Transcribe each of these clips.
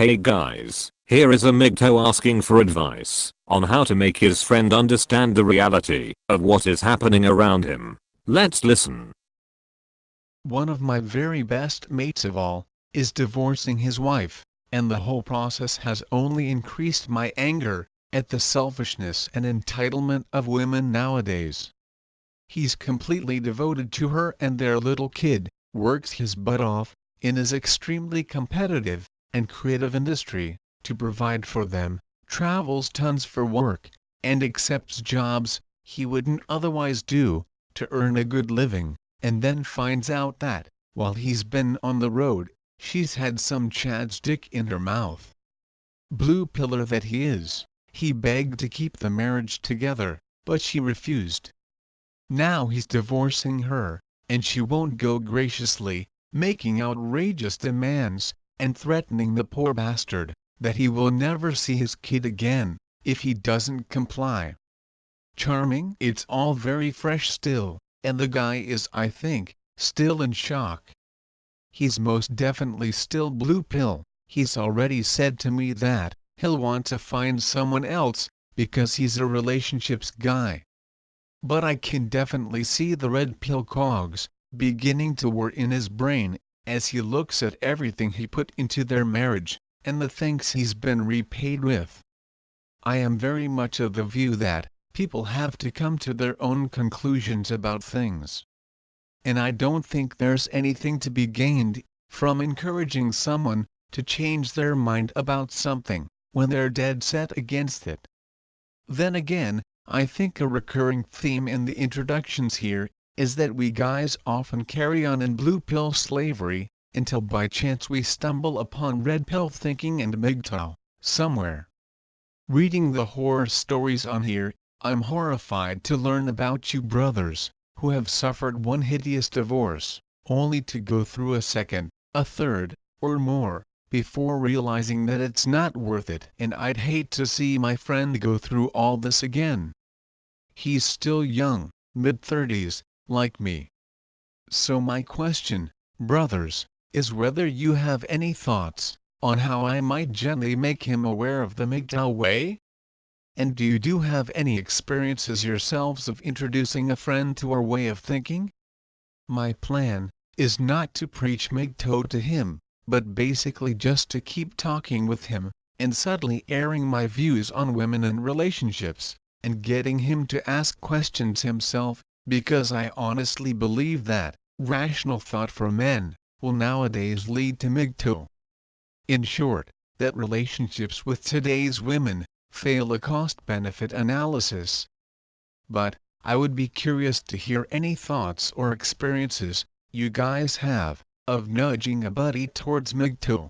Hey guys, here is a Mgtow asking for advice on how to make his friend understand the reality of what is happening around him. Let's listen. One of my very best mates of all is divorcing his wife, and the whole process has only increased my anger at the selfishness and entitlement of women nowadays. He's completely devoted to her and their little kid, works his butt off in his extremely competitive and creative industry to provide for them, travels tons for work, and accepts jobs he wouldn't otherwise do to earn a good living, and then finds out that, while he's been on the road, she's had some chad's dick in her mouth. Blue pillar that he is, he begged to keep the marriage together, but she refused. Now he's divorcing her, and she won't go graciously, making outrageous demands, and threatening the poor bastard that he will never see his kid again if he doesn't comply. Charming. It's all very fresh still, and the guy is, I think, still in shock. He's most definitely still blue pill. He's already said to me that he'll want to find someone else because he's a relationships guy. But I can definitely see the red pill cogs beginning to whir in his brain as he looks at everything he put into their marriage and the things he's been repaid with. I am very much of the view that people have to come to their own conclusions about things. And I don't think there's anything to be gained from encouraging someone to change their mind about something when they're dead set against it. Then again, I think a recurring theme in the introductions here is that we guys often carry on in blue pill slavery until by chance we stumble upon red pill thinking and Mgtow somewhere. Reading the horror stories on here, I'm horrified to learn about you brothers who have suffered one hideous divorce, only to go through a second, a third, or more, before realizing that it's not worth it. And I'd hate to see my friend go through all this again. He's still young, mid-30s, like me. So my question, brothers, is whether you have any thoughts on how I might gently make him aware of the Mgtow way? And do you have any experiences yourselves of introducing a friend to our way of thinking? My plan is not to preach Mgtow to him, but basically just to keep talking with him, and subtly airing my views on women and relationships, and getting him to ask questions himself, because I honestly believe that rational thought for men will nowadays lead to Mgtow. In short, that relationships with today's women fail a cost-benefit analysis. But I would be curious to hear any thoughts or experiences you guys have of nudging a buddy towards Mgtow.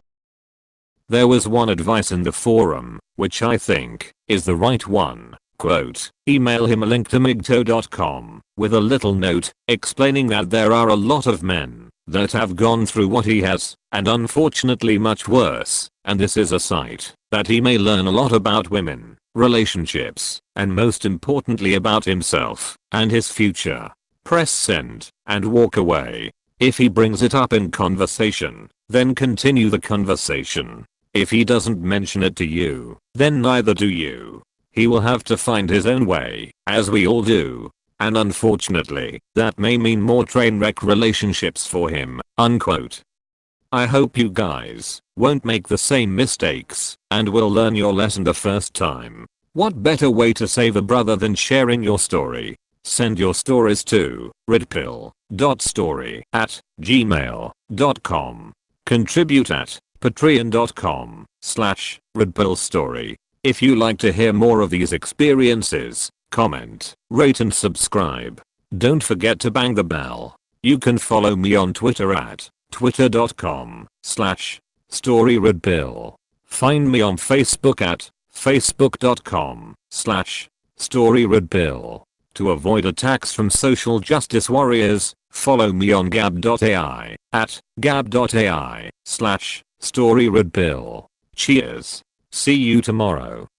There was one advice in the forum, which I think is the right one. Quote, email him a link to mgtow.com with a little note explaining that there are a lot of men that have gone through what he has, and unfortunately much worse, and this is a site that he may learn a lot about women, relationships, and most importantly about himself and his future. Press send and walk away. If he brings it up in conversation, then continue the conversation. If he doesn't mention it to you, then neither do you. He will have to find his own way, as we all do. And unfortunately, that may mean more train wreck relationships for him, unquote. I hope you guys won't make the same mistakes, and will learn your lesson the first time. What better way to save a brother than sharing your story? Send your stories to redpill.story@gmail.com. Contribute at patreon.com/redpillstory. If you like to hear more of these experiences, comment, rate and subscribe. Don't forget to bang the bell. You can follow me on Twitter at twitter.com/storyredpill. Find me on Facebook at facebook.com/storyredpill. To avoid attacks from social justice warriors, follow me on gab.ai at gab.ai/storyredpill. Cheers. See you tomorrow.